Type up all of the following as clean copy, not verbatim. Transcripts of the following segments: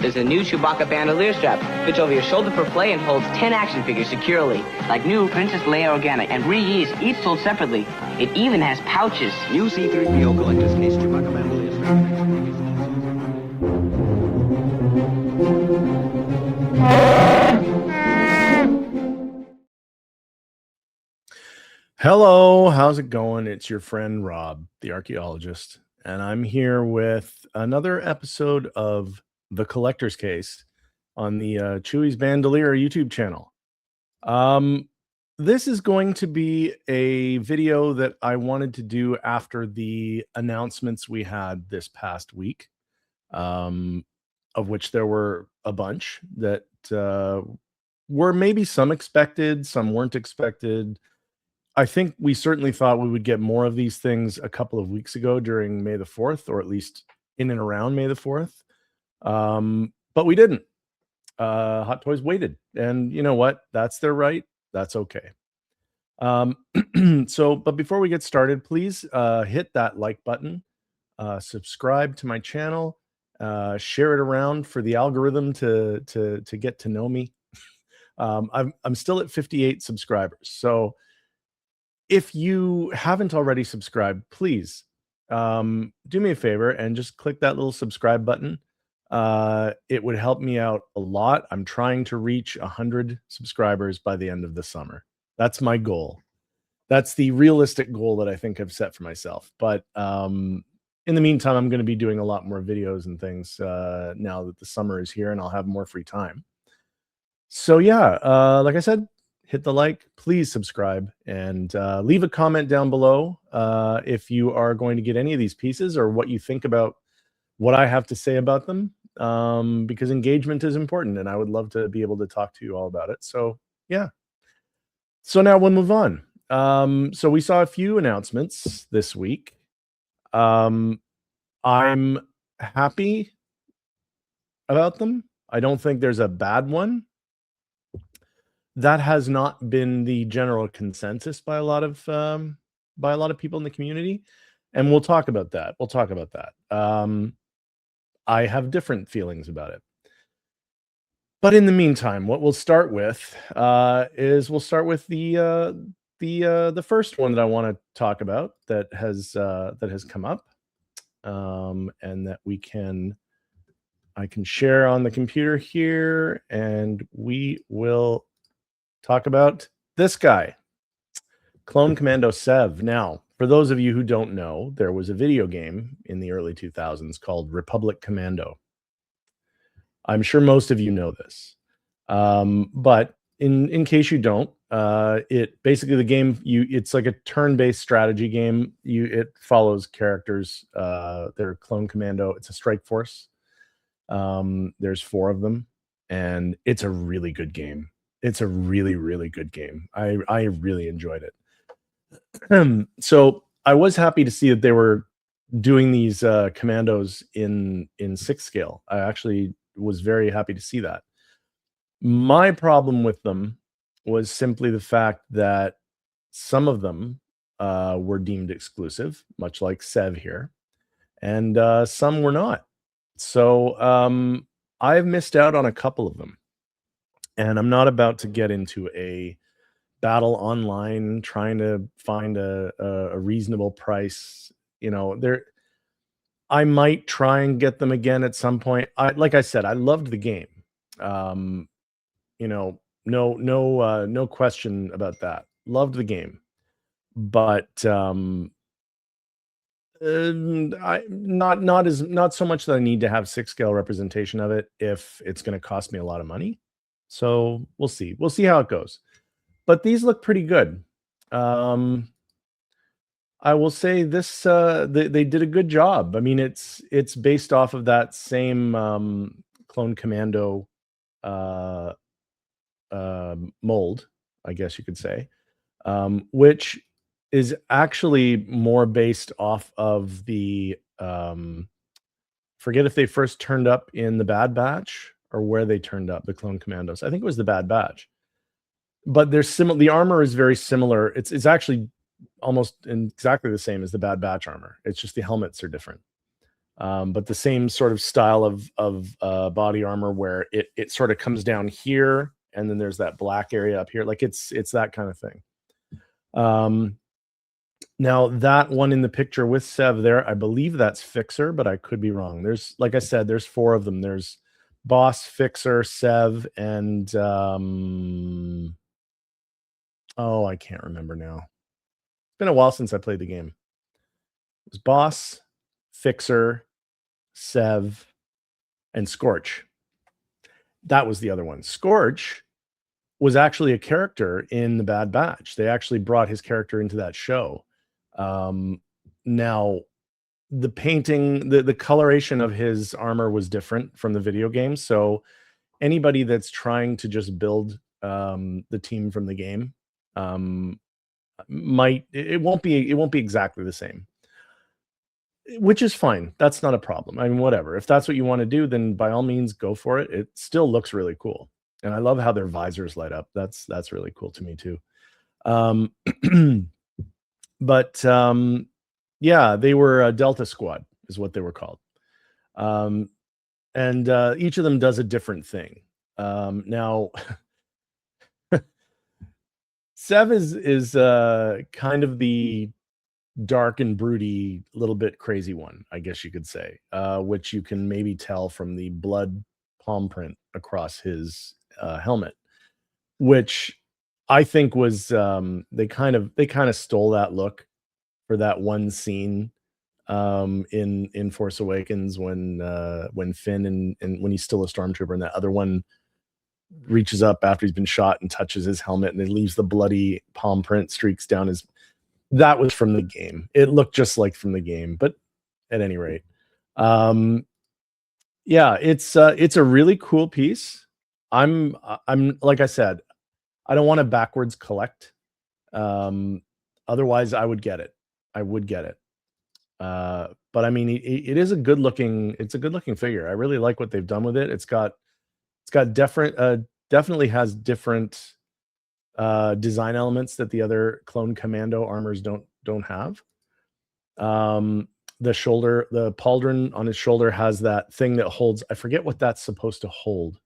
There's a new Chewbacca bandolier strap. Fits over your shoulder for play and holds 10 action figures securely. Like new Princess Leia Organic and Re-Ease, each sold separately. It even has pouches. New C-3PO collector's case Chewbacca bandolier strap. Hello, how's it going? It's your friend Rob, the archaeologist, and I'm here with another episode of The Collector's Case on the Chewy's Bandolier YouTube channel. This is going to be a video that I wanted to do after the announcements we had this past week, of which there were a bunch that were maybe some expected, some weren't expected. I think we certainly thought we would get more of these things a couple of weeks ago during May the 4th, or at least in and around May the 4th. But we didn't. Hot Toys waited. And you know what? That's their right. That's okay. But before we get started, please hit that like button, subscribe to my channel, share it around for the algorithm to get to know me. I'm still at 58 subscribers. So if you haven't already subscribed, please do me a favor and just click that little subscribe button. It would help me out a lot. I'm trying to reach 100 subscribers by the end of the summer. That's my goal. That's the realistic goal that I think I've set for myself. But in the meantime, I'm going to be doing a lot more videos and things now that the summer is here and I'll have more free time. So yeah, like I said, hit the like, please subscribe, and leave a comment down below if you are going to get any of these pieces or what you think about what I have to say about them, because engagement is important and I would love to be able to talk to you all about it. So yeah. So now we'll move on. So we saw a few announcements this week. I'm happy about them. I don't think there's a bad one. That has not been the general consensus by a lot of people in the community, and we'll talk about that. I have different feelings about it, but in the meantime, what we'll start with is the first one that I want to talk about that has come up, and that I can share on the computer here, and we will talk about this guy, Clone Commando Sev. Now, for those of you who don't know, there was a video game in the early 2000s called Republic Commando. I'm sure most of you know this, but in case you don't, basically the game it's like a turn-based strategy game. It follows characters. They're Clone Commando. It's a strike force. There's 4 of them, and it's a really good game. It's a really, really good game. I really enjoyed it. So I was happy to see that they were doing these commandos in 6 scale. I actually was very happy to see that. My problem with them was simply the fact that some of them were deemed exclusive, much like Sev here, and some were not. So I've missed out on a couple of them. And I'm not about to get into a battle online trying to find a reasonable price. You know, I might try and get them again at some point. Like I said, I loved the game. You know, no question about that. Loved the game, but not so much that I need to have 6 scale representation of it if it's going to cost me a lot of money. So we'll see. We'll see how it goes. But these look pretty good. I will say this: they did a good job. I mean, it's based off of that same Clone Commando mold, I guess you could say, which is actually more based off of the forget if they first turned up in the Bad Batch or where they turned up, the Clone Commandos. I think it was the Bad Batch. But they're similar. The armor is very similar. It's actually almost exactly the same as the Bad Batch armor. It's just the helmets are different. But the same sort of style of body armor where it sort of comes down here, and then there's that black area up here. Like it's that kind of thing. Now that one in the picture with Sev there, I believe that's Fixer, but I could be wrong. There's, like I said, there's 4 of them. There's Boss, Fixer, Sev, and oh, I can't remember now. It's been a while since I played the game. It was Boss, Fixer, Sev, and Scorch. That was the other one. Scorch was actually a character in the Bad Batch. They actually brought his character into that show. Now, the painting, the coloration of his armor was different from the video game. So anybody that's trying to just build the team from the game it won't be exactly the same, which is fine. That's not a problem. I mean, whatever. If that's what you want to do, then by all means go for it. It still looks really cool. And I love how their visors light up. That's really cool to me too. But yeah, they were a Delta Squad is what they were called. And each of them does a different thing. Now Sev is kind of the dark and broody, little bit crazy one, I guess you could say, which you can maybe tell from the blood palm print across his helmet, which I think was they kind of stole that look for that one scene in Force Awakens when Finn and when he's still a stormtrooper, and that other one reaches up after he's been shot and touches his helmet, and it leaves the bloody palm print streaks down his. That was from the game. It looked just like from the game, but at any rate, yeah, it's a really cool piece. I'm like I said, I don't want to backwards collect. Otherwise, I would get it. But I mean, it is a good looking. It's a good looking figure. I really like what they've done with it. It's got different. Definitely has different design elements that the other Clone Commando armors don't have. The shoulder, the pauldron on his shoulder has that thing that holds. I forget what that's supposed to hold.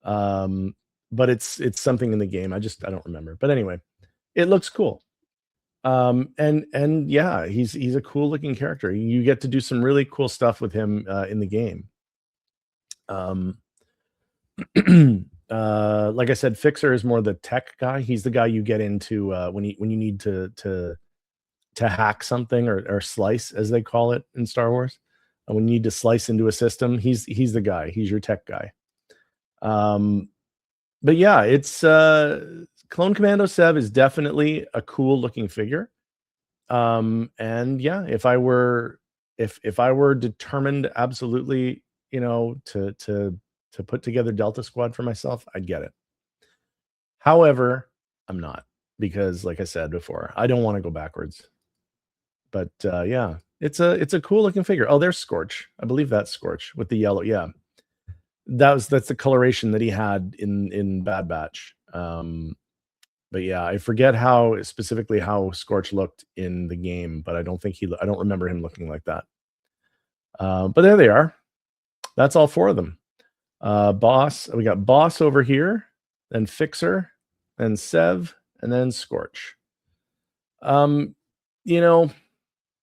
But it's something in the game. I don't remember. But anyway, it looks cool. And yeah, he's a cool looking character. You get to do some really cool stuff with him in the game. Like I said, Fixer is more the tech guy. He's the guy you get into when you need to hack something or slice, as they call it in Star Wars. When you need to slice into a system, he's the guy. He's your tech guy. But yeah, it's Clone Commando Sev is definitely a cool looking figure. And yeah, if I were determined absolutely, to put together Delta Squad for myself, I'd get it. However, I'm not, because like I said before, I don't want to go backwards. But yeah, it's a cool looking figure. Oh, there's Scorch. I believe that's Scorch with the yellow. Yeah. That's the coloration that he had in Bad Batch. But yeah, I forget how specifically how Scorch looked in the game, but I don't remember him looking like that. But there they are. That's all 4 of them. Boss, we got Boss over here, then Fixer, then Sev, and then Scorch.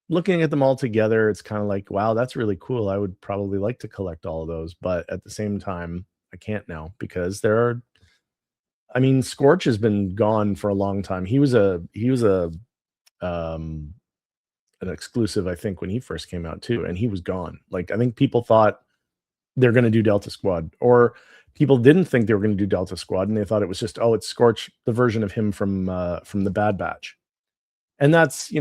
Looking at them all together, it's kind of like, wow, that's really cool. I would probably like to collect all of those, but at the same time, I can't now because Scorch has been gone for a long time. He was an exclusive, I think, when he first came out too, and he was gone. Like, I think people thought they're going to do Delta Squad, or people didn't think they were going to do Delta Squad, and they thought it was just, it's Scorch, the version of him from the Bad Batch. And that's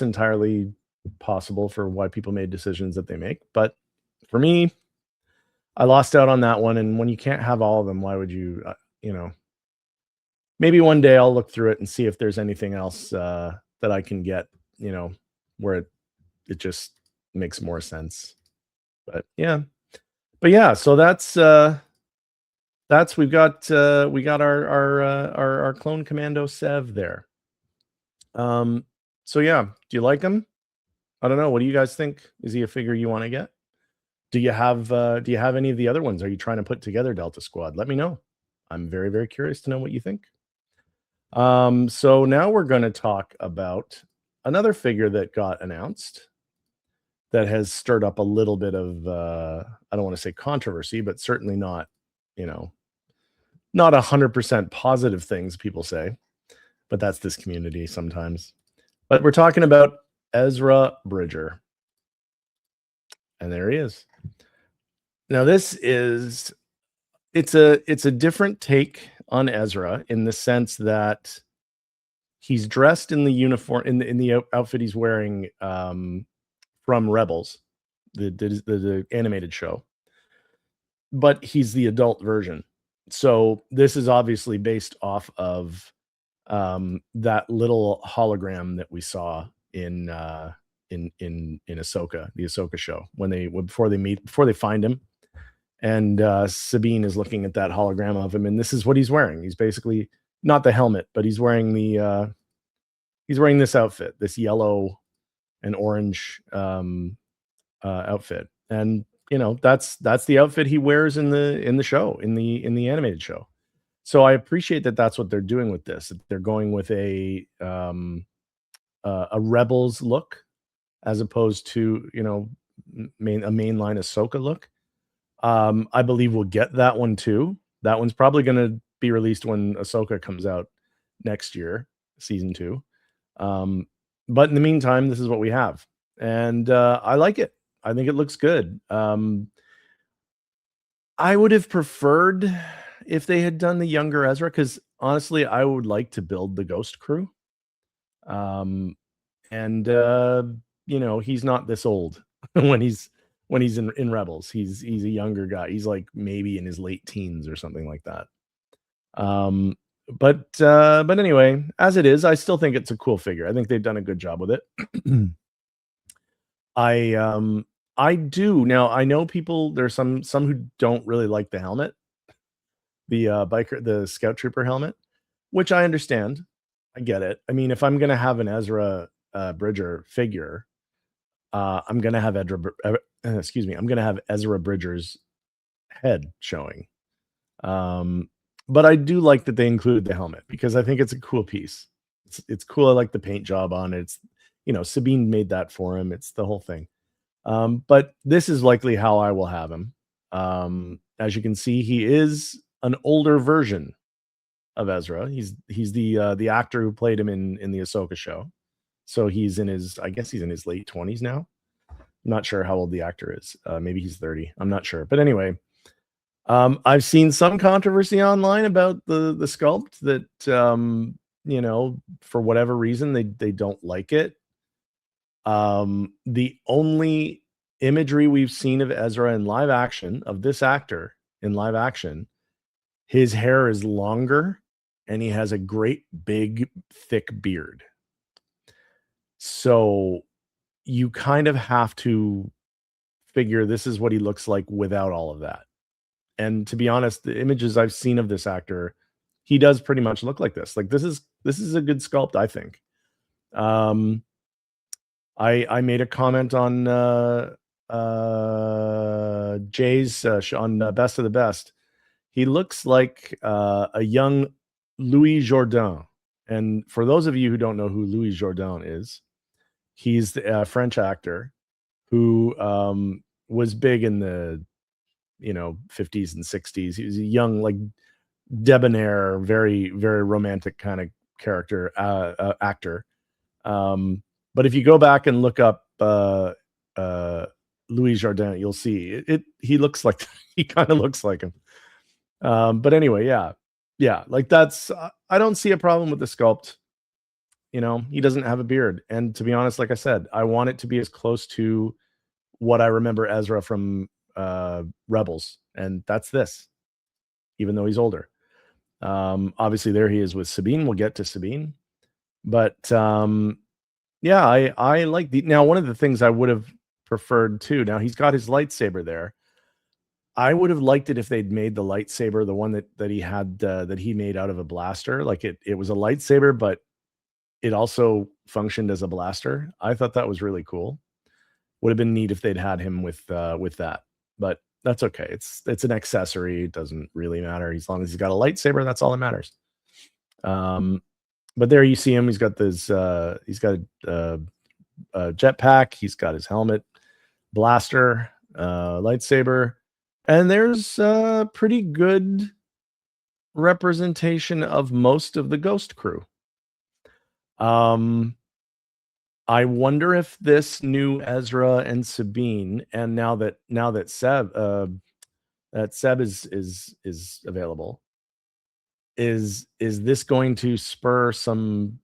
entirely possible for why people made decisions that they make. But for me, I lost out on that one. And when you can't have all of them, why would you, maybe one day I'll look through it and see if there's anything else that I can get, where it just makes more sense. But yeah. So that's we got our Clone Commando Sev there. So yeah, do you like him? I don't know. What do you guys think? Is he a figure you want to get? Do you have any of the other ones? Are you trying to put together Delta Squad? Let me know. I'm very, very curious to know what you think. So now we're going to talk about another figure that got announced that has stirred up a little bit of I don't want to say controversy, but certainly not, not 100% positive things people say, but that's this community sometimes. But we're talking about Ezra Bridger. And there he is. Now it's a different take on Ezra in the sense that he's dressed in the uniform in the outfit he's wearing from Rebels, the animated show, but he's the adult version. So this is obviously based off of that little hologram that we saw in Ahsoka, the Ahsoka show, before they find him, and Sabine is looking at that hologram of him, and this is what he's wearing. He's basically not the helmet, but he's wearing this outfit, this yellow and orange outfit, and that's the outfit he wears in the show, in the animated show. So I appreciate that that's what they're doing with this. They're going with a Rebels look as opposed to a mainline Ahsoka look. I believe we'll get that one too. That one's probably going to be released when Ahsoka comes out next year, season 2. But in the meantime, this is what we have, and I like it. I think it looks good. I would have preferred if they had done the younger Ezra, because honestly, I would like to build the Ghost Crew. And he's not this old when he's in Rebels. He's a younger guy. He's like maybe in his late teens or something like that. But anyway, as it is, I still think it's a cool figure. I think they've done a good job with it. I do. Now, I know people, there's some who don't really like the helmet, the Scout Trooper helmet, which I understand. I get it. I mean, if I'm going to have an Ezra Bridger figure, I'm going to have I'm going to have Ezra Bridger's head showing. But I do like that they included the helmet because I think it's a cool piece. It's cool. I like the paint job on it. It's, Sabine made that for him. It's the whole thing. But this is likely how I will have him. As you can see, he is an older version of Ezra. He's the actor who played him in the Ahsoka show. So he's in his late 20s now. I'm not sure how old the actor is. Maybe he's 30. I'm not sure. But anyway, I've seen some controversy online about the sculpt that for whatever reason they don't like it. The only imagery we've seen of Ezra in live action, of this actor in live action, his hair is longer and he has a great big thick beard. So you kind of have to figure this is what he looks like without all of that. And to be honest, the images I've seen of this actor, he does pretty much look like this. Like this is a good sculpt, I think. I made a comment on Jay's on Best of the Best. He looks like a young Louis Jourdan. And for those of you who don't know who Louis Jourdan is, he's the French actor who was big in the 50s and 60s. He was a young, like debonair, very, very romantic kind of character actor. But if you go back and look up Louis Jourdan, you'll see it. He looks like he kind of looks like him. But anyway, yeah, like that's. I don't see a problem with the sculpt. He doesn't have a beard, and to be honest, like I said, I want it to be as close to what I remember Ezra from Rebels, and that's this. Even though he's older, obviously there he is with Sabine. We'll get to Sabine, but yeah, I like now one of the things I would have preferred too. Now he's got his lightsaber there. I would have liked it if they'd made the lightsaber the one that he had that he made out of a blaster. Like it was a lightsaber, but it also functioned as a blaster. I thought that was really cool. Would have been neat if they'd had him with that, but that's okay. It's an accessory. It doesn't really matter as long as he's got a lightsaber. That's all that matters. But there you see him. He's got this. He's got a jetpack. He's got his helmet, blaster, lightsaber, and there's a pretty good representation of most of the Ghost crew. I wonder if this new Ezra and Sabine, and now that Seb is available, is this going to spur some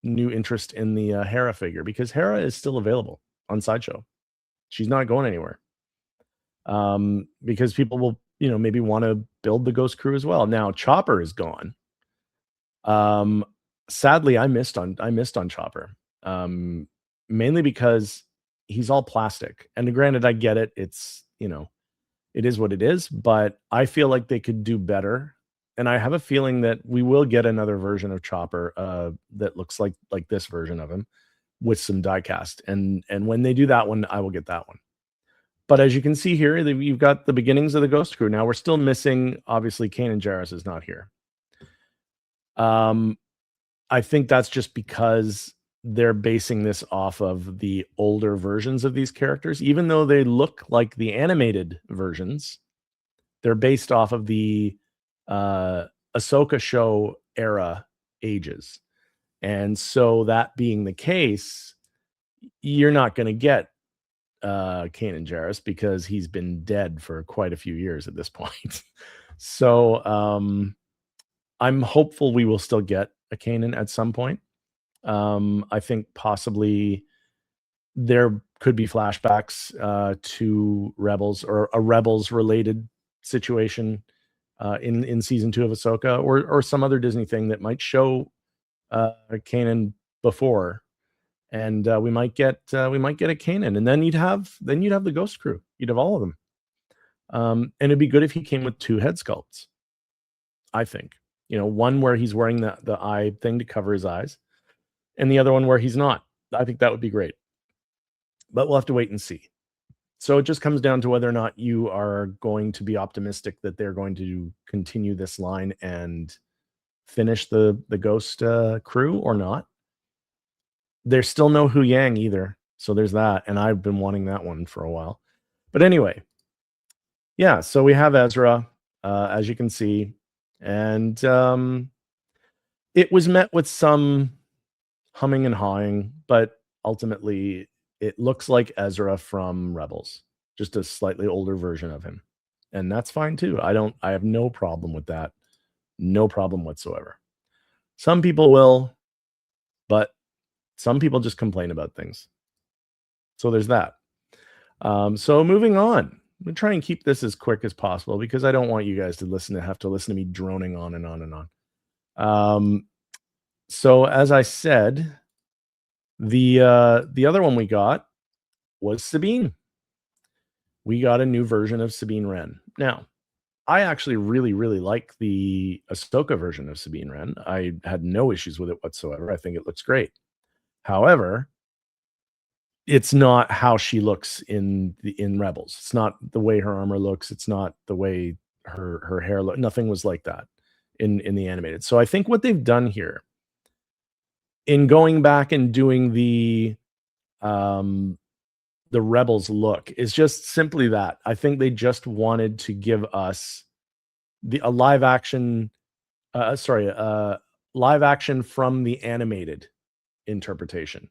new interest in the Hera figure? Because Hera is still available on Sideshow. She's not going anywhere. Because people will, maybe want to build the Ghost crew as well. Now Chopper is gone. Sadly, I missed on Chopper. Mainly because he's all plastic. And granted, I get it. It's, it is what it is, but I feel like they could do better. And I have a feeling that we will get another version of Chopper that looks like this version of him with some die cast. And when they do that one, I will get that one. But as you can see here, you've got the beginnings of the Ghost crew. Now we're still missing, obviously, Kanan Jarrus is not here. I think that's just because they're basing this off of the older versions of these characters. Even though they look like the animated versions, they're based off of the Ahsoka show era ages. And so that being the case, you're not going to get Kanan Jarrus because he's been dead for quite a few years at this point. So I'm hopeful we will still get a Kanan at some point. I think possibly there could be flashbacks to Rebels or a Rebels related situation in season 2 of Ahsoka, or some other Disney thing that might show Kanan before, and we might get a Kanan, and then you'd have the Ghost crew. You'd have all of them, and it'd be good if he came with 2 head sculpts. I think, one where he's wearing the eye thing to cover his eyes, and the other one where he's not. I think that would be great, but we'll have to wait and see. So it just comes down to whether or not you are going to be optimistic that they're going to continue this line and finish the Ghost crew or not. There's still no Hu Yang either, so there's that, and I've been wanting that one for a while. But anyway, yeah, so we have Ezra, as you can see, and it was met with some humming and hawing, but ultimately it looks like Ezra from Rebels, just a slightly older version of him. And that's fine too. I have no problem with that. No problem whatsoever. Some people will, but some people just complain about things. So there's that. So moving on. I'm going to try and keep this as quick as possible because I don't want you guys to have to listen to me droning on and on and on. So as I said, the other one we got was Sabine. We got a new version of Sabine Wren. Now, I actually really, really like the Ahsoka version of Sabine Wren. I had no issues with it whatsoever. I think it looks great. However, it's not how she looks in Rebels. It's not the way her armor looks. It's not the way her hair looks. Nothing was like that in the animated. So I think what they've done here in going back and doing the Rebels look is just simply that. I think they just wanted to give us a live action from the animated interpretation.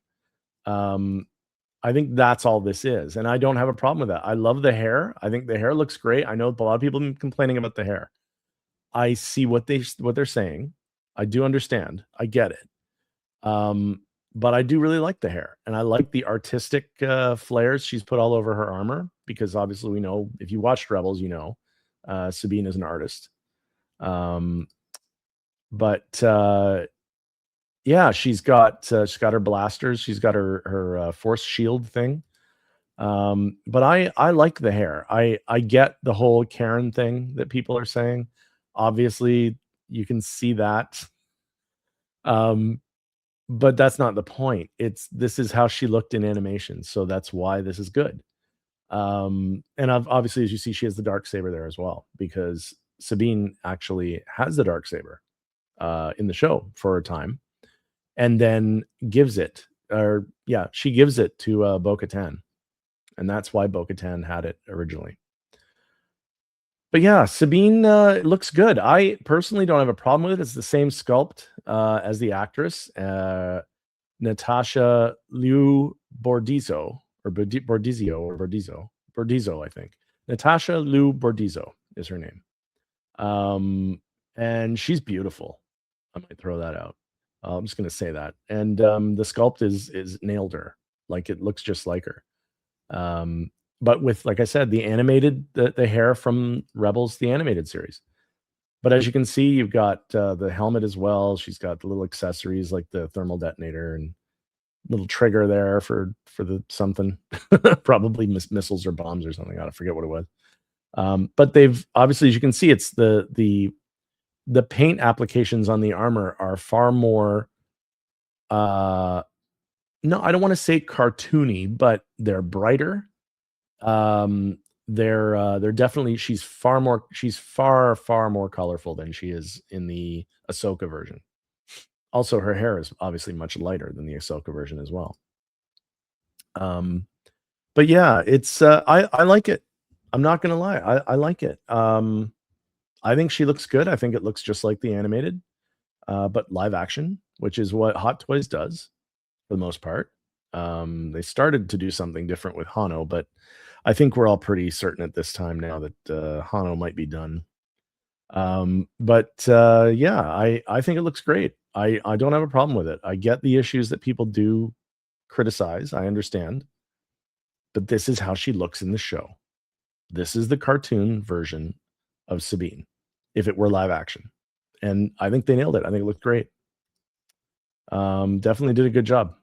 I think that's all this is, and I don't have a problem with that. I love the hair. I think the hair looks great. I know a lot of people have been complaining about the hair. I see what they're saying. I do understand. I get it. But I do really like the hair, and I like the artistic flares she's put all over her armor, because obviously we know, if you watched Rebels, Sabine is an artist. Yeah, she's got her blasters, she's got her force shield thing. But I like the hair. I get the whole Karen thing that people are saying. Obviously, you can see that. but that's not the point. This is how she looked in animation, so that's why this is good. And obviously, as you see, she has the dark saber there as well, because Sabine actually has the dark saber in the show for a time, and then gives it, or yeah, she gives it to Bo-Katan, and that's why Bo-Katan had it originally. But yeah, Sabine looks good. I personally don't have a problem with it. It's the same sculpt as the actress, Natasha Liu Bordizzo, or Bordizzo, I think. Natasha Liu Bordizzo is her name. And she's beautiful. I might throw that out. I'm just gonna say that. And the sculpt is nailed her. Like, it looks just like her. But with, like I said, the animated, the hair from Rebels, the animated series. But as you can see, you've got the helmet as well. She's got the little accessories like the thermal detonator and little trigger there for the something, probably missiles or bombs or something. I forget what it was. But they've obviously, as you can see, it's the paint applications on the armor are far more. No, I don't want to say cartoony, but they're brighter. They're definitely, she's far more colorful than she is in the Ahsoka version. Also, her hair is obviously much lighter than the Ahsoka version as well. But yeah, it's I like it. I'm not gonna lie, I like it. I think she looks good. I think it looks just like the animated, but live action, which is what Hot Toys does for the most part. They started to do something different with Hano, but I think we're all pretty certain at this time now that Hano might be done. But yeah, I think it looks great. I don't have a problem with it. I get the issues that people do criticize. I understand. But this is how she looks in the show. This is the cartoon version of Sabine, if it were live action. And I think they nailed it. I think it looked great. Definitely did a good job.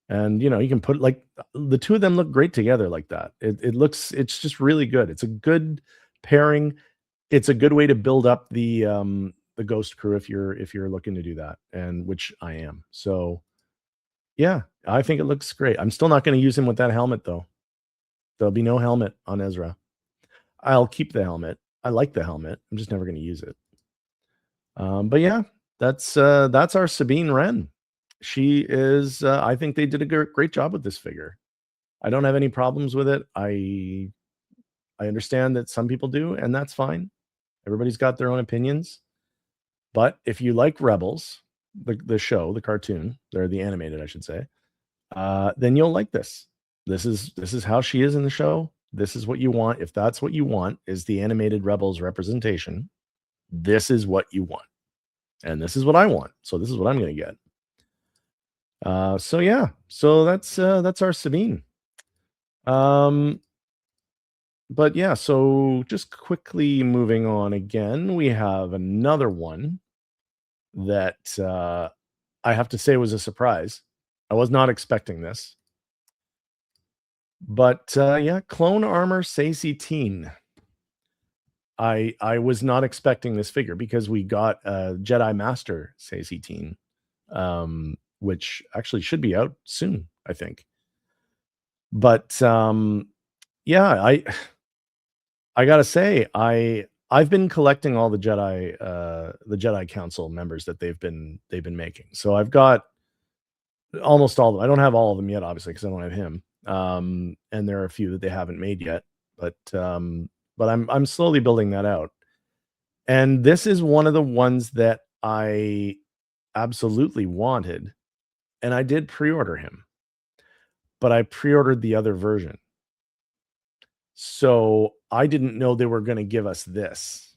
And, you know, you can put, like, the two of them look great together like that. It's just really good. It's a good pairing. It's a good way to build up the Ghost crew if you're looking to do that, and which I am. So yeah, I think it looks great. I'm still not going to use him with that helmet though. There'll be no helmet on Ezra. I'll keep the helmet. I like the helmet. I'm just never going to use it. But yeah, that's our Sabine Wren. She is. I think they did a great job with this figure. I don't have any problems with it. I understand that some people do, and that's fine. Everybody's got their own opinions. But if you like Rebels, the show, the cartoon, or the animated, I should say, then you'll like this. This is how she is in the show. This is what you want. If that's what you want, is the animated Rebels representation, this is what you want. And this is what I want. So this is what I'm going to get. So yeah, so that's our Sabine. But yeah, so just quickly moving on again, we have another one that I have to say was a surprise. I was not expecting this. But yeah, Clone Armor Saesee Tiin. I was not expecting this figure because we got Jedi Master Saesee Tiin, which actually should be out soon, I think. But yeah, I gotta say, I've been collecting all the Jedi Council members that they've been making. So I've got almost all of them. I don't have all of them yet, obviously, because I don't have him. And there are a few that they haven't made yet. But I'm slowly building that out. And this is one of the ones that I absolutely wanted, and I did pre-order him. But I pre-ordered the other version. So I didn't know they were going to give us this.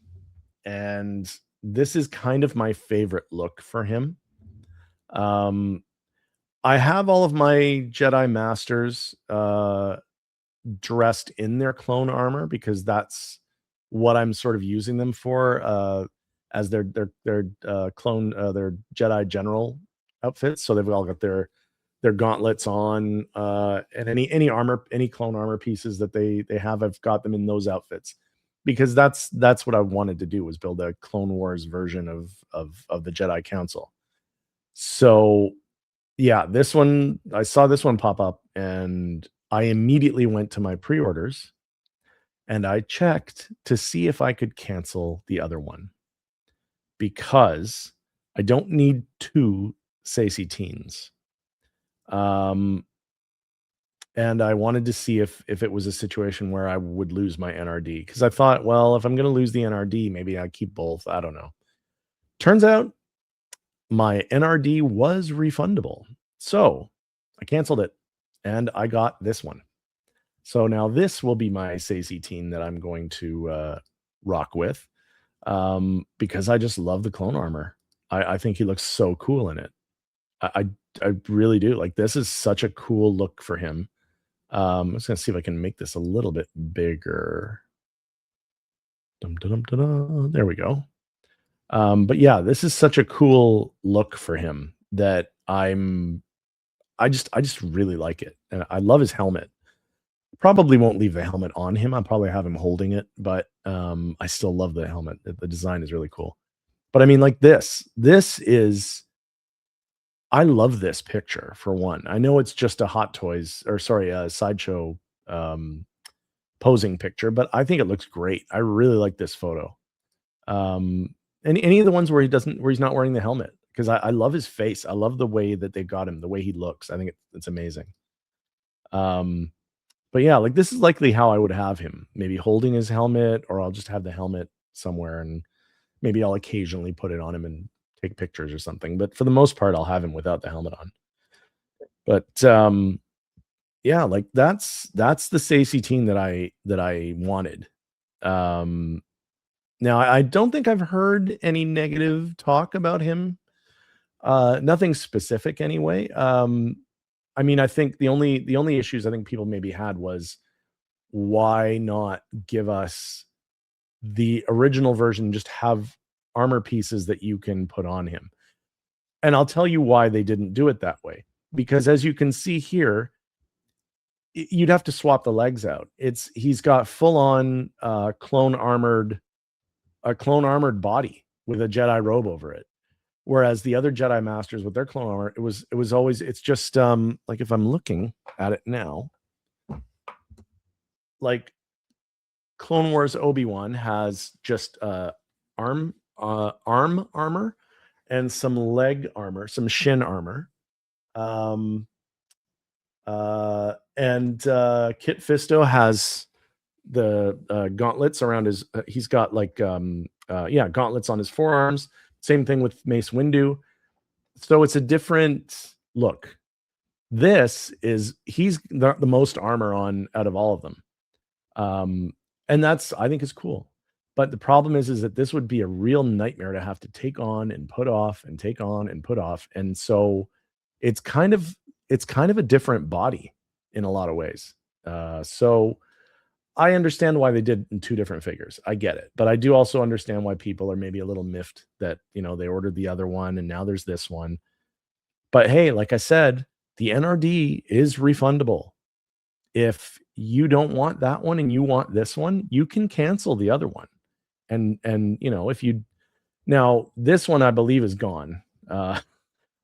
And this is kind of my favorite look for him. I have all of my Jedi Masters dressed in their clone armor because that's what I'm sort of using them for as their clone, their Jedi general outfits. So they've all got their gauntlets on, and any armor, any clone armor pieces that they have, I've got them in those outfits because that's what I wanted to do, was build a Clone Wars version of the Jedi Council. So yeah, this one, I saw this one pop up and I immediately went to my pre-orders and I checked to see if I could cancel the other one because I don't need two Sacy teens. And I wanted to see if it was a situation where I would lose my NRD because I thought, well, if I'm going to lose the NRD, maybe I keep both. I don't know. Turns out my NRD was refundable. So I canceled it and I got this one. So now this will be my Sacy teen that I'm going to rock with because I just love the clone armor. I think he looks so cool in it. I really do. Like, this is such a cool look for him. I'm just going to see if I can make this a little bit bigger. There we go. But yeah, this is such a cool look for him that I just really like it. And I love his helmet. Probably won't leave the helmet on him. I'll probably have him holding it, but I still love the helmet. The design is really cool. But I mean, like this is, I love this picture for one. I know it's just a Hot Toys or sorry, a Sideshow posing picture, but I think it looks great. I really like this photo. Any of the ones where he's not wearing the helmet, because I love his face. I love the way that they got him, the way he looks. I think it's amazing. But yeah, like this is likely how I would have him, maybe holding his helmet, or I'll just have the helmet somewhere and maybe I'll occasionally put it on him and take pictures or something. But for the most part, I'll have him without the helmet on. But yeah, like that's the Sacy teen that I wanted. Now I don't think I've heard any negative talk about him. Nothing specific anyway. I mean, I think the only issues I think people maybe had was why not give us the original version, just have armor pieces that you can put on him. And I'll tell you why they didn't do it that way. Because as you can see here, you'd have to swap the legs out. He's got full on clone armored body with a Jedi robe over it. Whereas the other Jedi Masters with their clone armor, it's just like if I'm looking at it now, like Clone Wars Obi-Wan has just arm armor and some leg armor, some shin armor. And Kit Fisto has the gauntlets around his he's got like gauntlets on his forearms. Same thing with Mace Windu. So it's a different look. He's the most armor on out of all of them. And I think is cool. But the problem is that this would be a real nightmare to have to take on and put off and take on and put off. And so it's kind of a different body in a lot of ways. So I understand why they did in two different figures. I get it. But I do also understand why people are maybe a little miffed that, they ordered the other one and now there's this one. But hey, like I said, the NRD is refundable. If you don't want that one and you want this one, you can cancel the other one. And now this one I believe is gone.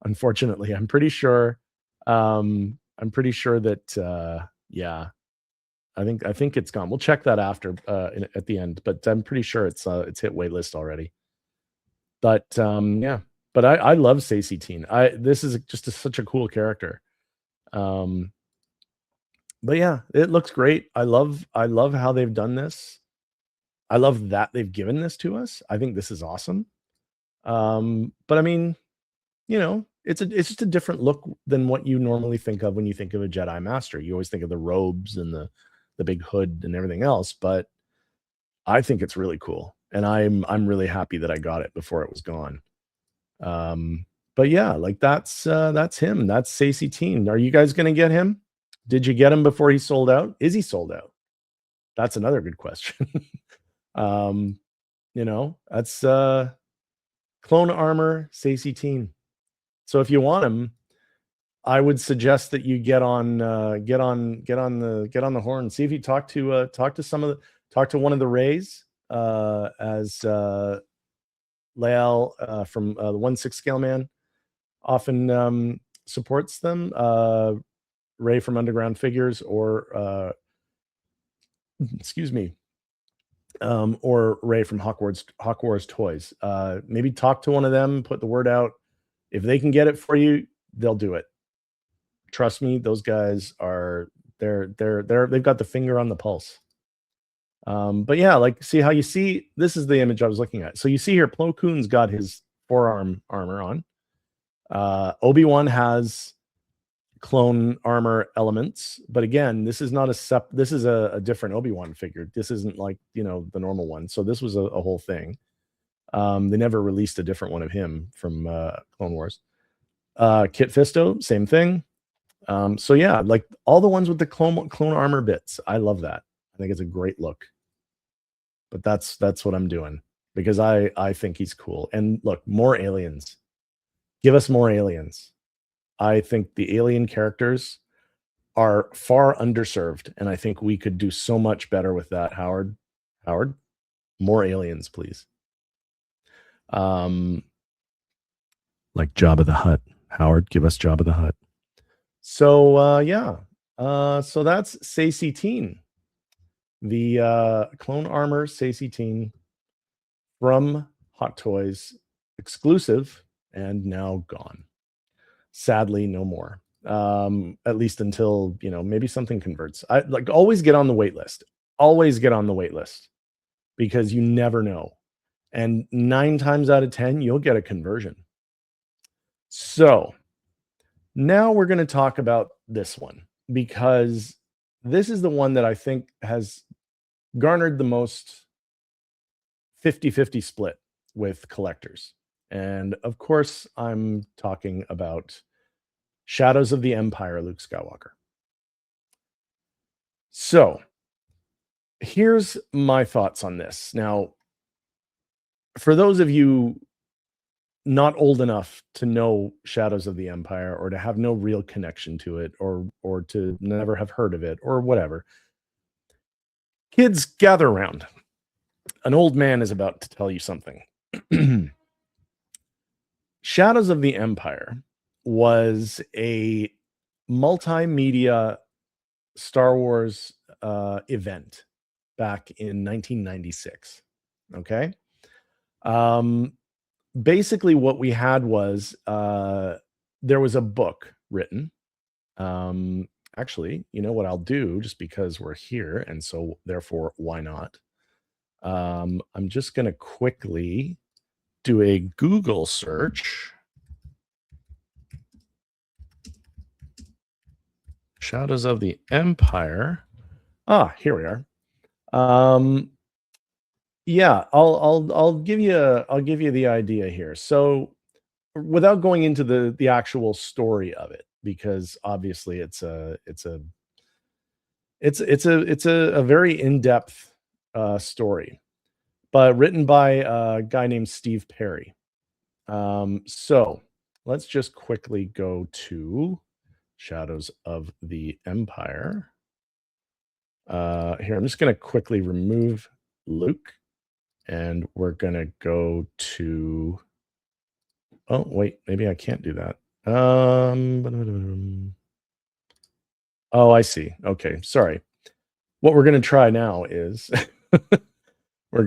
Unfortunately, I'm pretty sure that I think it's gone. We'll check that after at the end, but I'm pretty sure it's hit waitlist already. But yeah, but I love Sacy teen. This is just such a cool character. But yeah, it looks great. I love how they've done this. I love that they've given this to us. I think this is awesome. But I mean, it's just a different look than what you normally think of when you think of a Jedi Master. You always think of the robes and the big hood and everything else, but I think it's really cool. And I'm really happy that I got it before it was gone. But yeah, like that's him. That's Sacy teen. Are you guys going to get him? Did you get him before he sold out? Is he sold out? That's another good question. That's clone armor Sacy teen. So if you want him, I would suggest that you get on the horn. See if you talk to one of the Rays as Lael from the 1/6 scale man. often supports them. Ray from Underground Figures, or excuse me, or Ray from Hawk Wars Toys. Maybe talk to one of them, put the word out. If they can get it for you, they'll do it. Trust me, those guys are they've got the finger on the pulse. But yeah, like, see how you see, this is the image I was looking at. So you see here, Plo Koon's got his forearm armor on. Obi-Wan has clone armor elements, but again, this is not this is a different Obi-Wan figure. This isn't like, you know, the normal one. So this was a whole thing. They never released a different one of him from Clone Wars. Kit Fisto, same thing. So yeah, like all the ones with the clone armor bits. I love that. I think it's a great look. But that's what I'm doing, because I think he's cool. And look, more aliens. Give us more aliens. I think the alien characters are far underserved, and I think we could do so much better with that. Howard, more aliens, please. Like Jabba the Hutt. Howard, give us Jabba the Hutt. So yeah. So that's Saesee Tiin, the clone armor Saesee Tiin from Hot Toys, exclusive and now gone. Sadly, no more. At least until, you know, maybe something converts. I like always get on the wait list. Always get on the wait list, because you never know. And 9 times out of 10, you'll get a conversion. So now we're going to talk about this one, because this is the one that I think has garnered the most 50-50 split with collectors. And of course, I'm talking about Shadows of the Empire, Luke Skywalker. So here's my thoughts on this. Now, for those of you not old enough to know Shadows of the Empire, or to have no real connection to it, or to never have heard of it, or whatever, kids, gather around. An old man is about to tell you something. Shadows of the Empire was a multimedia Star Wars event back in 1996. Okay. Basically what we had was there was a book written. Actually, you know what I'll do, just because we're here, and so therefore, why not? I'm just going to quickly do a Google search. Shadows of the Empire. Here we are. Yeah, I'll give you the idea here. So, without going into the actual story of it, because obviously it's a very in-depth story, but written by a guy named Steve Perry. So let's just quickly go to Shadows of the Empire. Here, I'm just going to quickly remove Luke, and we're going to go to... Oh, wait, maybe I can't do that. Oh, I see. Okay, sorry. What we're going to try now is I've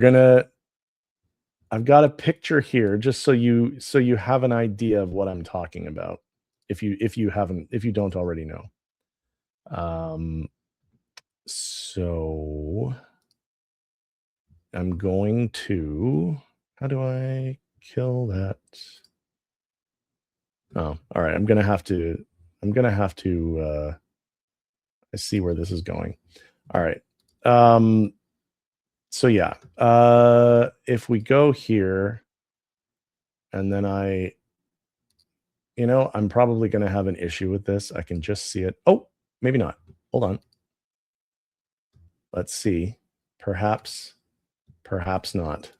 got a picture here, just so you have an idea of what I'm talking about, if you don't already know. So I'm going to... How do I kill that? Oh, all right. I'm gonna have to I see where this is going. All right. So yeah, if we go here, and then I'm probably going to have an issue with this. I can just see it. Oh, maybe not. Hold on. Let's see. Perhaps not.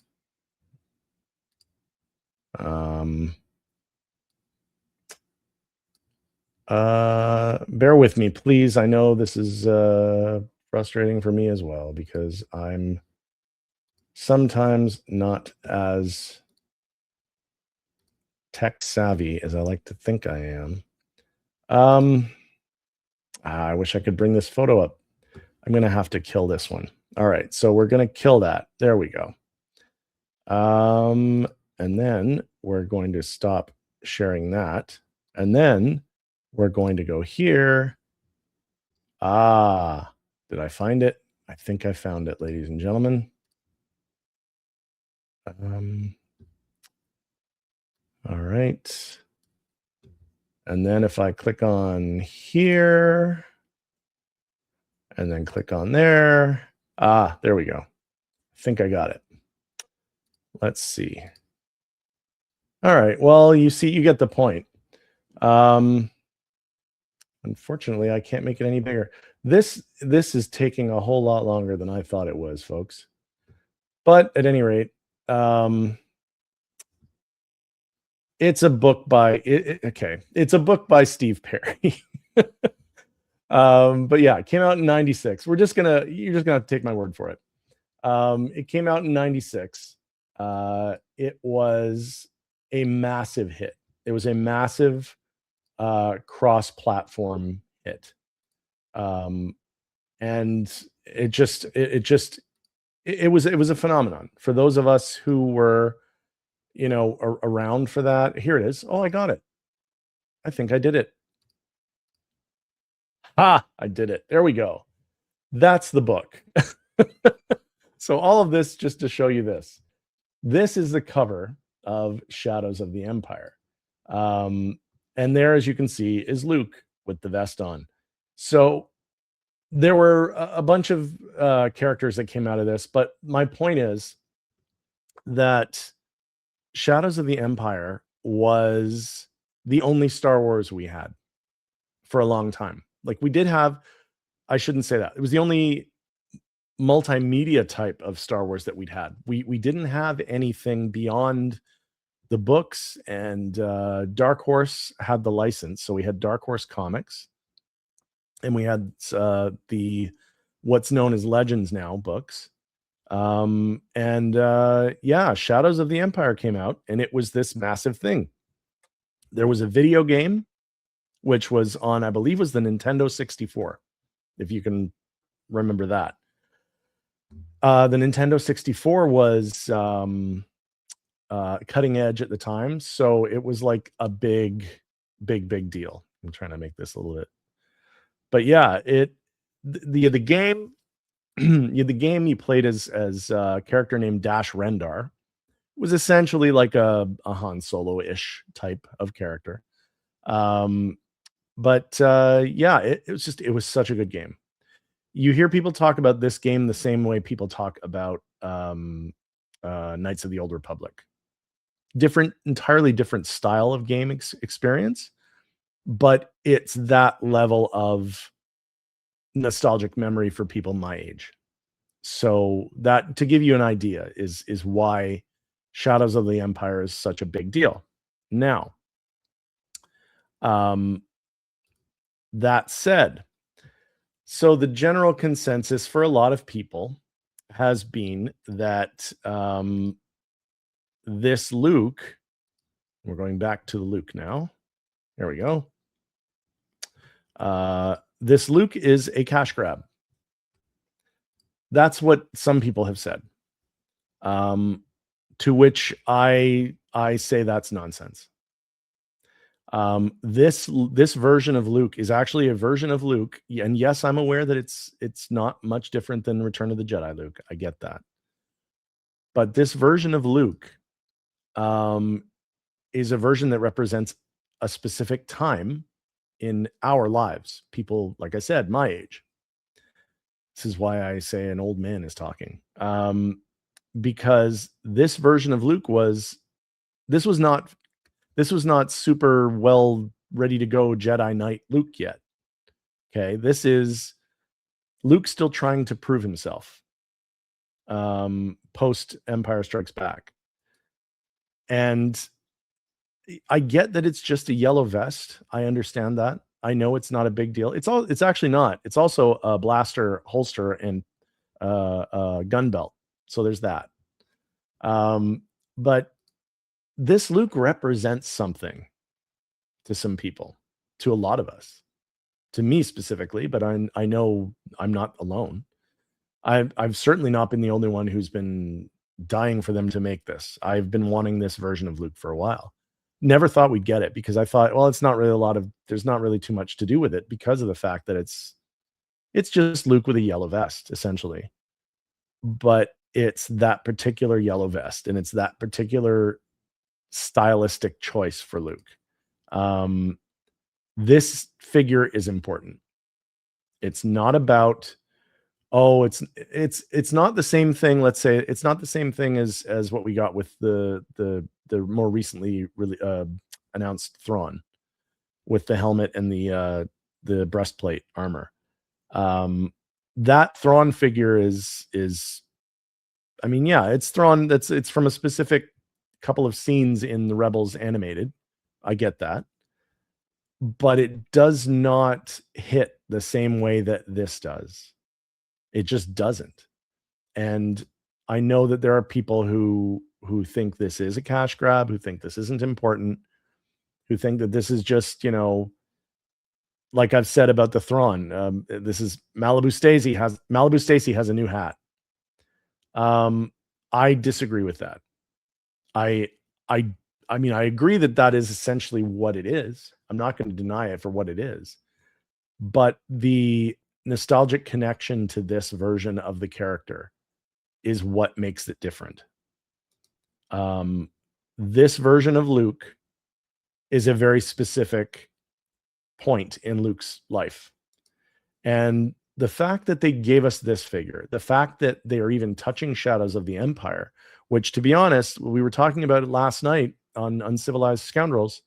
Bear with me, please. I know this is frustrating for me as well, because I'm sometimes not as tech savvy as I like to think I am. I wish I could bring this photo up. I'm going to have to kill this one. All right, so we're going to kill that. There we go. And then we're going to stop sharing that. And then we're going to go here. Did I find it? I think I found it, ladies and gentlemen. All right. And then if I click on here and then click on there, there we go. I think I got it. Let's see. All right. Well, you see, you get the point. Unfortunately, I can't make it any bigger. This is taking a whole lot longer than I thought it was, folks. But at any rate, it's a book by it's a book by Steve Perry. But yeah, it came out in 96. You're just gonna have to take my word for it. It came out in 96. It was a massive hit. It was a massive cross-platform hit. And it was a phenomenon for those of us who were, around for that. Here it is. Oh, I got it. I think I did it. I did it. There we go. That's the book. So all of this just to show you this. This is the cover of Shadows of the Empire. And there, as you can see, is Luke with the vest on. So there were a bunch of characters that came out of this, but my point is that Shadows of the Empire was the only Star Wars we had for a long time. Like, we did have, I shouldn't say that. It was the only multimedia type of Star Wars that we'd had. We didn't have anything beyond the books, and Dark Horse had the license. So we had Dark Horse Comics, and we had the what's known as Legends now books. Shadows of the Empire came out, and it was this massive thing. There was a video game, which was on, I believe, was the Nintendo 64, if you can remember that. The Nintendo 64 was cutting edge at the time, so it was like a big deal. I'm trying to make this a little bit, but yeah, the game the game you played as a character named Dash Rendar was essentially like a Han Solo-ish type of character. It was such a good game. You hear people talk about this game the same way people talk about Knights of the Old Republic. Entirely different style of game experience, but it's that level of nostalgic memory for people my age. So that, to give you an idea, is why Shadows of the Empire is such a big deal. Now, that said, so the general consensus for a lot of people has been that this Luke, we're going back to the Luke now. There we go. This Luke is a cash grab. That's what some people have said. To which I say that's nonsense. This version of Luke is actually a version of Luke, and yes, I'm aware that it's not much different than Return of the Jedi Luke. I get that, but this version of Luke is a version that represents a specific time in our lives. People, like I said, my age. This is why I say an old man is talking, because this version of Luke was not super well ready to go Jedi Knight Luke yet. Okay, this is Luke still trying to prove himself post Empire Strikes Back. And I get that it's just a yellow vest. I understand that. I know it's not a big deal. It's actually not. It's also a blaster holster and a gun belt. So there's that. But this Luke represents something to some people, to a lot of us, to me specifically, but I know I'm not alone. I've certainly not been the only one who's been dying for them to make this. I've been wanting this version of Luke for a while. Never thought we'd get it because I thought, well, it's not really there's not really too much to do with it because of the fact that it's just Luke with a yellow vest, essentially. But it's that particular yellow vest, and it's that particular stylistic choice for Luke. This figure is important. It's not about, oh, it's not the same thing. Let's say it's not the same thing as what we got with the more recently really announced Thrawn with the helmet and the breastplate armor. That Thrawn figure is I mean, yeah, it's Thrawn. It's from a specific couple of scenes in the Rebels animated. I get that. But it does not hit the same way that this does. It just doesn't. And I know that there are people who think this is a cash grab, who think this isn't important, who think that this is just, like I've said about the Thrawn, this is Malibu Stacy has a new hat. I disagree with that. I mean, I agree that is essentially what it is. I'm not going to deny it for what it is. But the nostalgic connection to this version of the character is what makes it different. This version of Luke is a very specific point in Luke's life. And the fact that they gave us this figure, the fact that they are even touching Shadows of the Empire, which, to be honest, we were talking about it last night on Uncivilized Scoundrels,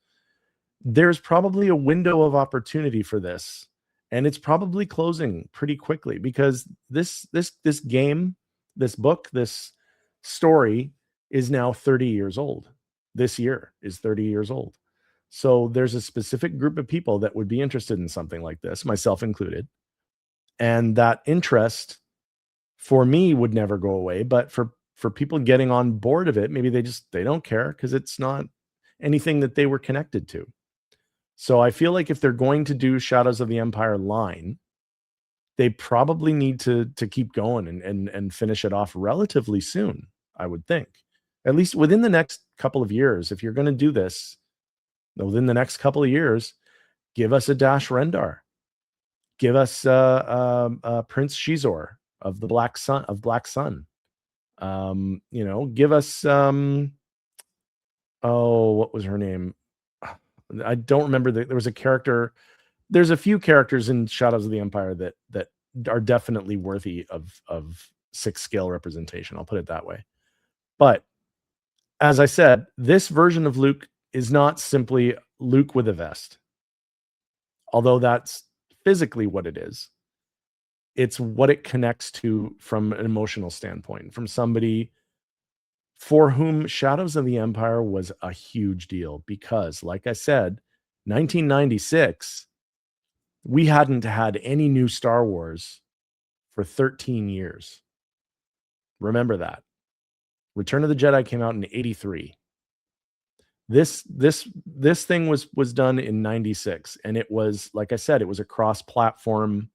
there's probably a window of opportunity for this, and it's probably closing pretty quickly because this game, this book, this story is now 30 years old. This year is 30 years old. So there's a specific group of people that would be interested in something like this, myself included. And that interest for me would never go away, but for people getting on board of it, maybe they don't care because it's not anything that they were connected to. So I feel like if they're going to do Shadows of the Empire line, they probably need to keep going and finish it off relatively soon, I would think. At least within the next couple of years. If you're going to do this, within the next couple of years, give us a Dash Rendar. Give us Prince Shizor of the Black Sun. Give us what was her name? I don't remember. There was a character. There's a few characters in Shadows of the Empire that are definitely worthy of 6 scale representation. I'll put it that way. But as I said, this version of Luke is not simply Luke with a vest, although that's physically what it is. It's what it connects to from an emotional standpoint, from somebody for whom Shadows of the Empire was a huge deal because, like I said, 1996, we hadn't had any new Star Wars for 13 years. Remember that. Return of the Jedi came out in 83. This thing was done in 96, and it was, like I said, it was a cross-platform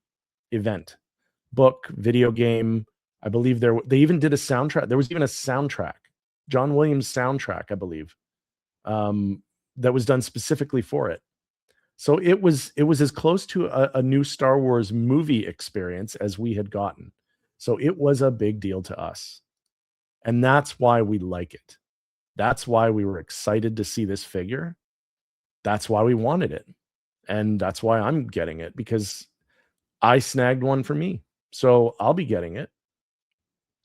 event. Book, video game. I believe they even did a soundtrack. There was even a soundtrack, John Williams soundtrack, I believe, that was done specifically for it. So it was as close to a new Star Wars movie experience as we had gotten. So it was a big deal to us. And that's why we like it. That's why we were excited to see this figure. That's why we wanted it. And that's why I'm getting it, because I snagged one for me. So I'll be getting it.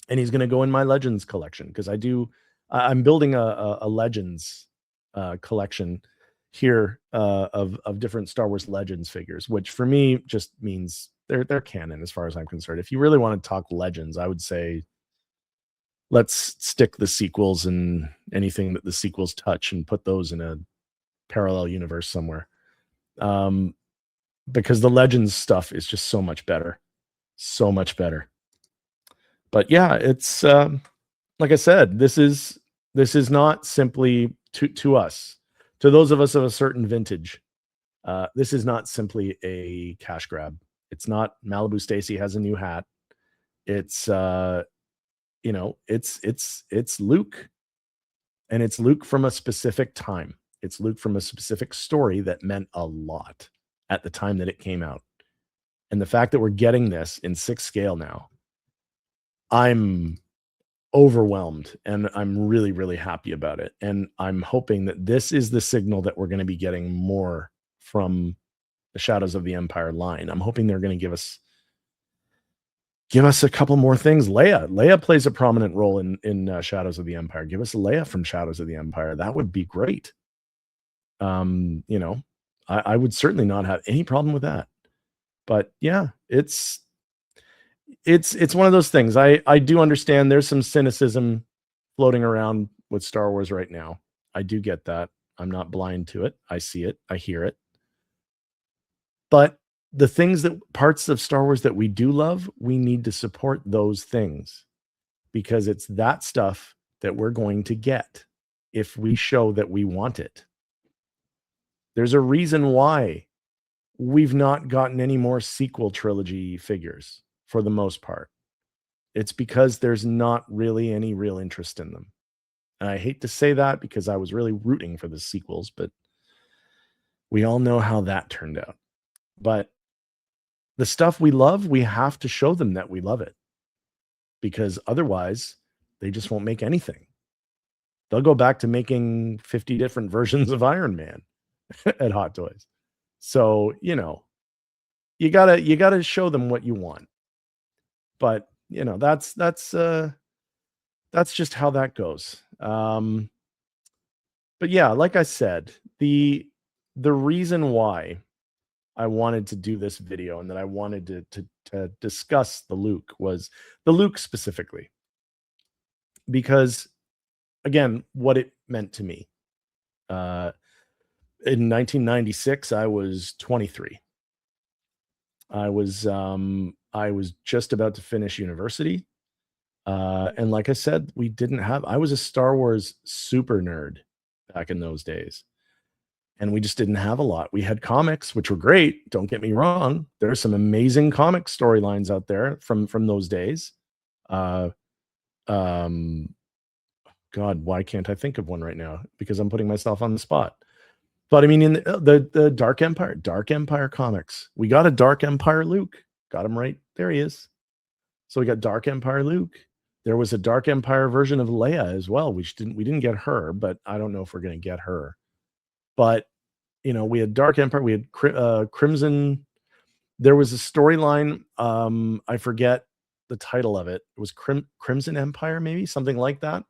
And he's going to go in my Legends collection because I'm building a Legends collection here of different Star Wars Legends figures, which for me just means they're canon as far as I'm concerned. If you really want to talk Legends, I would say let's stick the sequels and anything that the sequels touch and put those in a parallel universe somewhere. Because the Legends stuff is just so much better. So much better. But yeah, it's like I said, this is not simply to us, to those of us of a certain vintage, this is not simply a cash grab. It's not Malibu Stacy has a new hat. It's it's Luke, and it's Luke from a specific time. It's Luke from a specific story that meant a lot at the time that it came out. And the fact that we're getting this in 6 scale now, I'm overwhelmed, and I'm really, really happy about it. And I'm hoping that this is the signal that we're going to be getting more from the Shadows of the Empire line. I'm hoping they're going to give us a couple more things. Leia plays a prominent role in Shadows of the Empire. Give us Leia from Shadows of the Empire. That would be great. I would certainly not have any problem with that. But yeah, it's one of those things. I do understand there's some cynicism floating around with Star Wars right now. I do get that. I'm not blind to it. I see it. I hear it. But the parts of Star Wars that we do love, we need to support those things, because it's that stuff that we're going to get if we show that we want it. There's a reason why we've not gotten any more sequel trilogy figures for the most part. It's because there's not really any real interest in them. And I hate to say that, because I was really rooting for the sequels, but we all know how that turned out. But the stuff we love, we have to show them that we love it, because otherwise they just won't make anything. They'll go back to making 50 different versions of Iron Man at Hot Toys. So, you gotta show them what you want. But that's just how that goes. But yeah, like I said, the reason why I wanted to do this video and that I wanted to discuss the Luke specifically, because again, what it meant to me. In 1996, I was 23. I was just about to finish university. And like I said, I was a Star Wars super nerd back in those days. And we just didn't have a lot. We had comics, which were great. Don't get me wrong. There are some amazing comic storylines out there from those days. God, why can't I think of one right now? Because I'm putting myself on the spot. But I mean, in the Dark Empire comics, we got a Dark Empire Luke. Got him right. There he is. So we got Dark Empire Luke. There was a Dark Empire version of Leia as well. We didn't get her, but I don't know if we're going to get her. But we had Dark Empire. We had Crimson. There was a storyline. I forget the title of it. It was Crimson Empire, maybe something like that.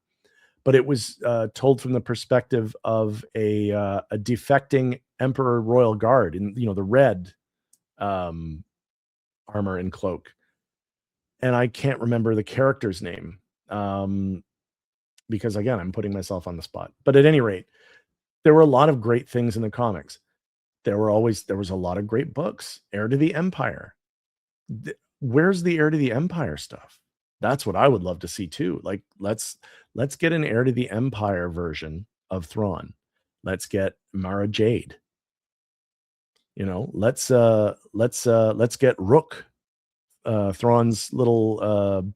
But it was told from the perspective of a defecting Emperor Royal Guard in the red armor and cloak, and I can't remember the character's name because again, I'm putting myself on the spot. But at any rate, there were a lot of great things in the comics. There was a lot of great books. Heir to the Empire. Where's the Heir to the Empire stuff? That's what I would love to see too. Like, let's get an Heir to the Empire version of Thrawn. Let's get Mara Jade. Let's get Rook, Thrawn's little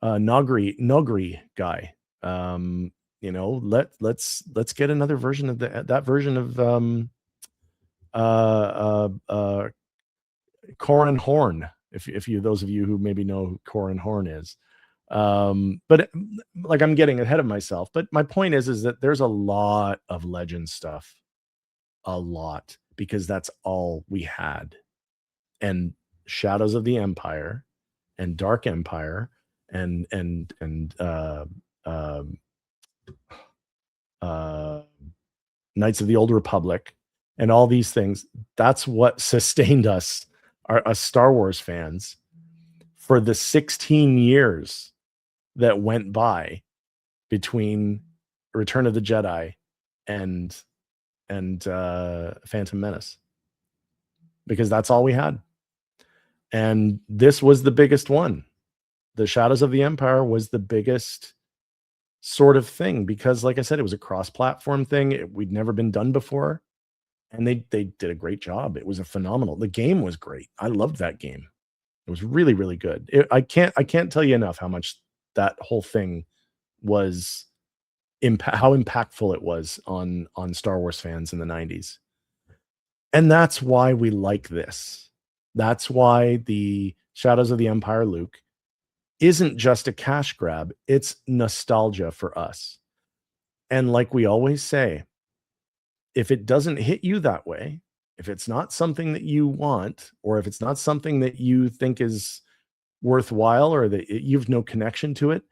Nogri guy. Let's get another version of that version of Corran Horn. If you, those of you who maybe know who Corran Horn is. But like, I'm getting ahead of myself, but my point is that there's a lot of legend stuff, because that's all we had. And Shadows of the Empire and Dark Empire and Knights of the Old Republic and all these things, that's what sustained us Star Wars fans for the 16 years that went by between Return of the Jedi and Phantom Menace, because that's all we had. And this was the biggest one. The Shadows of the Empire was the biggest sort of thing, because like I said, it was a cross-platform thing. We'd never been done before, and they did a great job. It was a phenomenal. The game was great. I loved that game. It was really, really good. I can't tell you enough how much that whole thing was how impactful it was on Star Wars fans in the 90s. And that's why we like this. That's why the Shadows of the Empire Luke isn't just a cash grab, it's nostalgia for us. And like we always say, if it doesn't hit you that way, if it's not something that you want, or if it's not something that you think is worthwhile, or that you've no connection to it,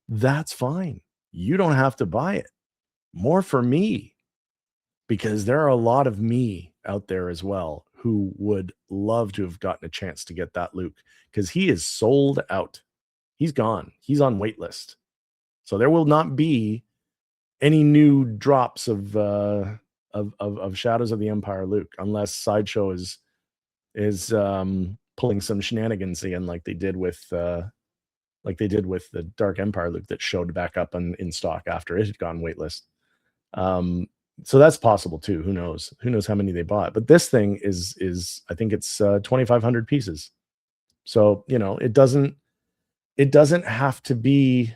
that's fine. You don't have to buy it. More for me, because there are a lot of me out there as well who would love to have gotten a chance to get that Luke, because he is sold out. He's gone. He's on wait list. So there will not be any new drops of Shadows of the Empire Luke, unless Sideshow is pulling some shenanigans in, like they did with the Dark Empire Luke that showed back up in stock after it had gone waitlist. So that's possible too. Who knows? Who knows how many they bought? But this thing is I think it's 2,500 pieces. So it doesn't have to be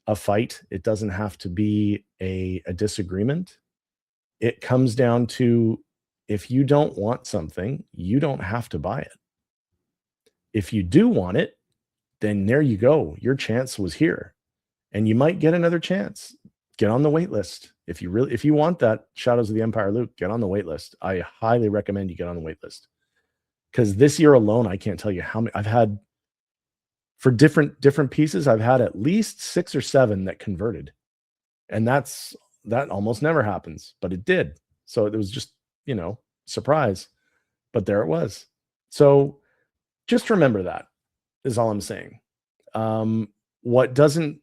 a fight. It doesn't have to be a disagreement. It comes down to, if you don't want something, you don't have to buy it. If you do want it, then there you go. Your chance was here, and you might get another chance. Get on the wait list. If you want that Shadows of the Empire Luke, get on the wait list. I highly recommend you get on the wait list, because this year alone, I can't tell you how many I've had for different pieces. I've had at least 6 or 7 that converted, and that almost never happens, but it did. So it was just, surprise, but there it was. So just remember that is all I'm saying. What doesn't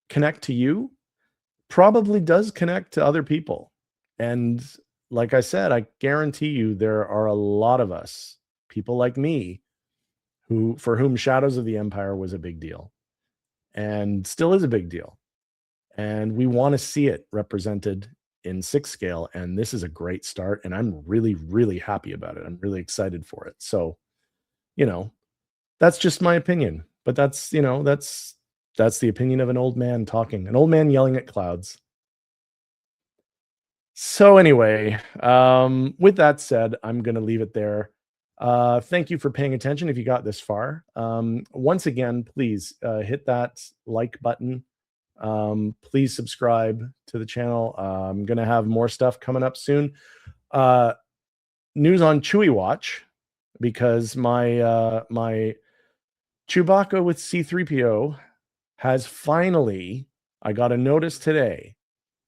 connect to you probably does connect to other people. And like I said, I guarantee you there are a lot of us, people like me, for whom Shadows of the Empire was a big deal and still is a big deal. And we want to see it represented in 6 scale. And this is a great start. And I'm really, really happy about it. I'm really excited for it. So, that's just my opinion. But that's the opinion of an old man talking, an old man yelling at clouds. So anyway, with that said, I'm going to leave it there. Thank you for paying attention if you got this far. Once again, please hit that like button. Please subscribe to the channel. I'm going to have more stuff coming up soon. News on Chewie Watch, because my Chewbacca with C-3PO has finally, I got a notice today,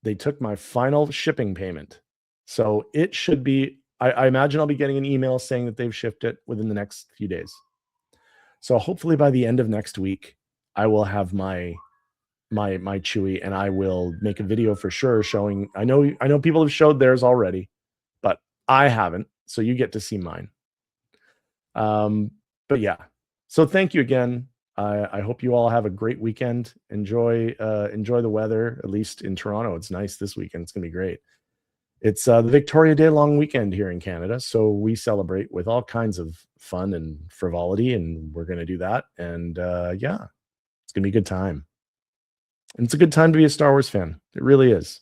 they took my final shipping payment. So it should be, I imagine I'll be getting an email saying that they've shipped it within the next few days. So hopefully by the end of next week, I will have my Chewie, and I will make a video for sure showing, I know people have showed theirs already, but I haven't. So you get to see mine. But yeah, so thank you again. I hope you all have a great weekend. Enjoy the weather, at least in Toronto. It's nice this weekend. It's going to be great. It's the Victoria Day long weekend here in Canada. So we celebrate with all kinds of fun and frivolity, and we're going to do that. And yeah, it's going to be a good time. And it's a good time to be a Star Wars fan. It really is.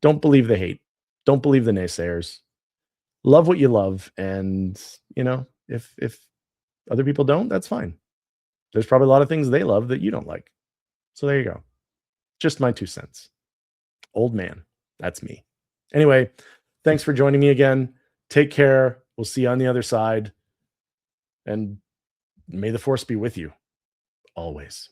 Don't believe the hate. Don't believe the naysayers. Love what you love. And, if other people don't, that's fine. There's probably a lot of things they love that you don't like. So there you go. Just my 2 cents. Old man. That's me. Anyway, thanks for joining me again. Take care. We'll see you on the other side. And may the Force be with you always.